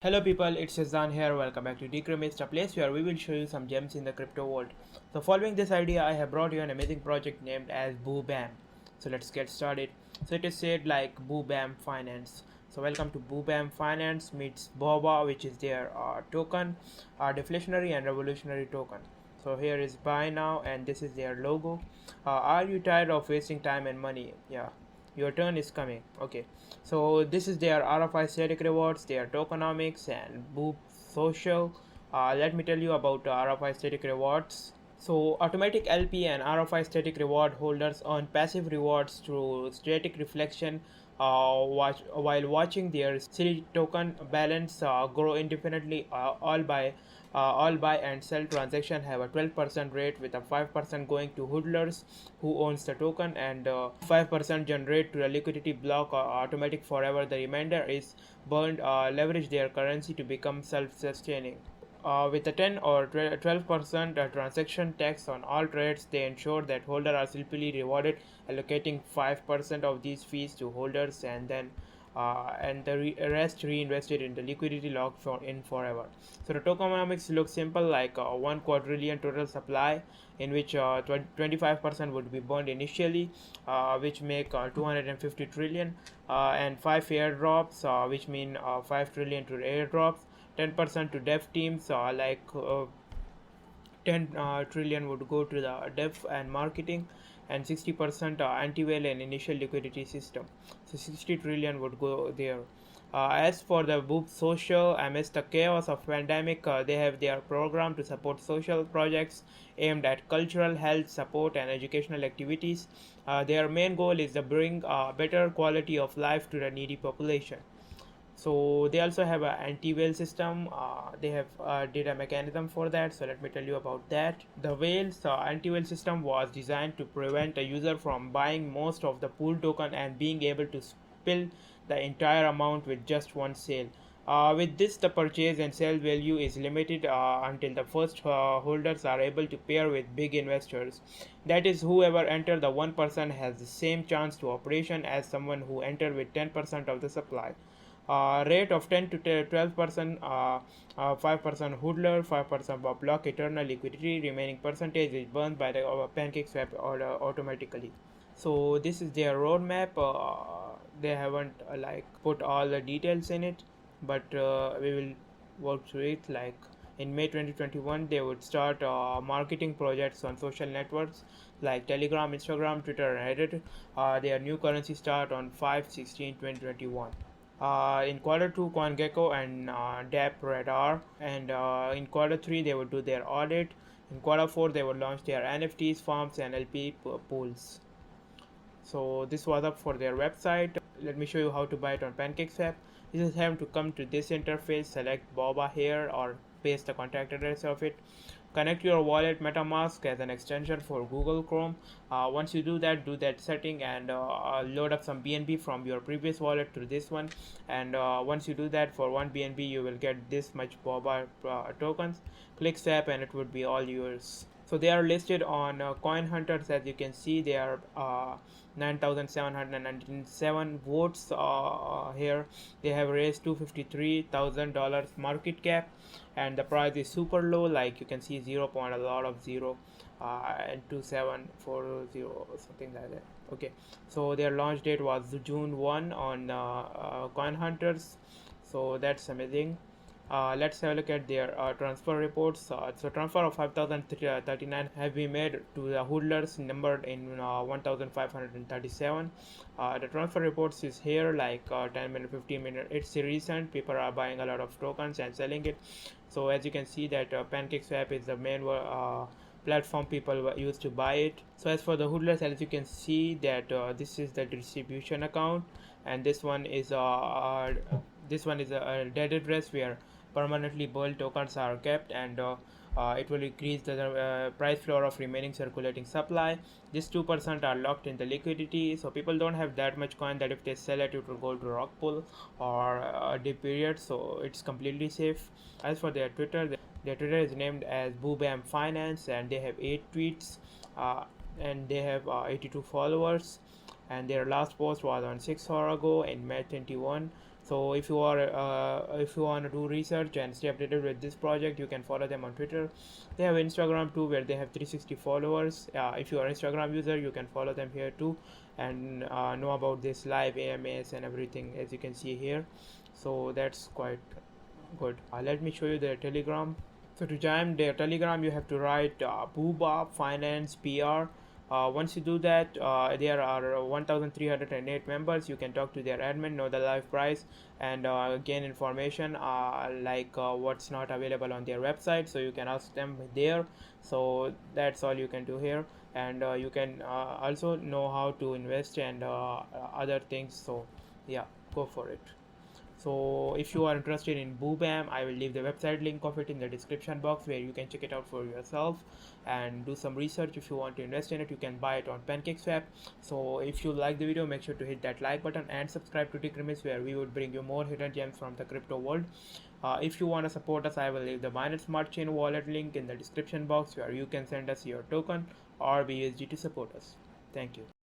Hello people, it's Shazan here. Welcome back to Decremist, a place where we will show you some gems in the crypto world. So following this idea, I have brought you an amazing project named as Boo Bam. So let's get started. So it is said like Boo Bam Finance. So welcome to Boo Bam Finance meets Boba, which is their token, deflationary and revolutionary token. So here is buy now and this is their logo. Are you tired of wasting time and money? Yeah, your turn is coming. Okay, so this is their RFI static rewards, their tokenomics and Boop social. Let me tell you about RFI static rewards. So automatic LP and RFI static reward holders earn passive rewards through static reflection while watching their city token balance grow indefinitely. All buy and sell transaction have a 12% rate with a 5% going to hodlers who owns the token and 5% generate to the liquidity block automatic forever. The remainder is burned leverage their currency to become self-sustaining. With a 10 or 12% transaction tax on all trades, they ensure that holders are simply rewarded, allocating 5% of these fees to holders and the rest reinvested in the liquidity locked in forever. So the tokenomics looks simple like 1 quadrillion total supply, in which 25% would be burned initially, which make 250 trillion, and 5 airdrops, which mean 5 trillion to airdrops. 10% to dev teams, 10 trillion would go to the dev and marketing, and 60% anti-whale and initial liquidity system. So 60 trillion would go there. As for the Boop Social, amidst the chaos of pandemic, they have their program to support social projects aimed at cultural, health, support, and educational activities. Their main goal is to bring better quality of life to the needy population. So they also have an anti-whale system. They have a data mechanism for that, so let me tell you about that. The whales anti-whale system was designed to prevent a user from buying most of the pool token and being able to spill the entire amount with just one sale. With this, the purchase and sale value is limited until the first holders are able to pair with big investors. That is, whoever enter the 1% has the same chance to operation as someone who enter with 10% of the supply. Rate of 10 to 12%, 5% hodler, 5% block eternal liquidity, remaining percentage is burned by the PancakeSwap order automatically. So this is their roadmap. They haven't put all the details in it, but we will work through it. Like in May 2021, they would start marketing projects on social networks like Telegram, Instagram, Twitter, and Reddit. Their new currency start on 5/16/2021. In quarter 2, CoinGecko and DApp Radar, and in quarter 3 they would do their audit. In quarter 4 they would launch their NFTs, farms, and LP pools. So this was up for their website. Let me show you how to buy it on PancakeSwap. You just have to come to this interface, select Boba here or paste the contact address of it. Connect your wallet MetaMask as an extension for Google Chrome. Once you do that setting and load up some BNB from your previous wallet to this one. And once you do that, for one BNB you will get this much Boba tokens. Click swap and it would be all yours. So they are listed on Coin Hunters. As you can see, they are 9,797 votes here. They have raised $253,000 market cap, and the price is super low. Like you can see, 0 point a lot of 0 and 2740 something like that. Okay, so their launch date was June 1 on Coin Hunters. So that's amazing. Let's have a look at their transfer reports. So transfer of 5,039 have been made to the hodlers numbered in 1,537. The transfer reports is here, like 10 minutes, 15 minutes. It's recent. People are buying a lot of tokens and selling it. So as you can see that PancakeSwap is the main platform people use to buy it. So as for the hodlers, as you can see that this is the distribution account, and this one is a dead address where permanently boiled tokens are kept, and it will increase the price floor of remaining circulating supply. These 2% are locked in the liquidity, so people don't have that much coin that if they sell it, it will go to rock pool or a dip period, so it's completely safe. As for their Twitter is named as Boobam Finance, and they have 8 tweets, and they have 82 followers, and their last post was on 6 hours ago in May 21. So if you want to do research and stay updated with this project, you can follow them on Twitter. They have Instagram too, where they have 360 followers. If you are an Instagram user, you can follow them here too, and know about this live AMAs and everything, as you can see here. So that's quite good. Let me show you their Telegram. So to join their Telegram, you have to write Booba Finance PR. Once you do that, there are 1,308 members. You can talk to their admin, know the live price, and gain information like what's not available on their website. So you can ask them there. So that's all you can do here, and you can also know how to invest and other things. So yeah, go for it. So if you are interested in Boobam, I will leave the website link of it in the description box, where you can check it out for yourself and do some research. If you want to invest in it, you can buy it on PancakeSwap. So if you like the video, make sure to hit that like button and subscribe to Ticrimis, where we would bring you more hidden gems from the crypto world. If you want to support us, I will leave the Binance Smart Chain wallet link in the description box, where you can send us your token or BUSD to support us. Thank you.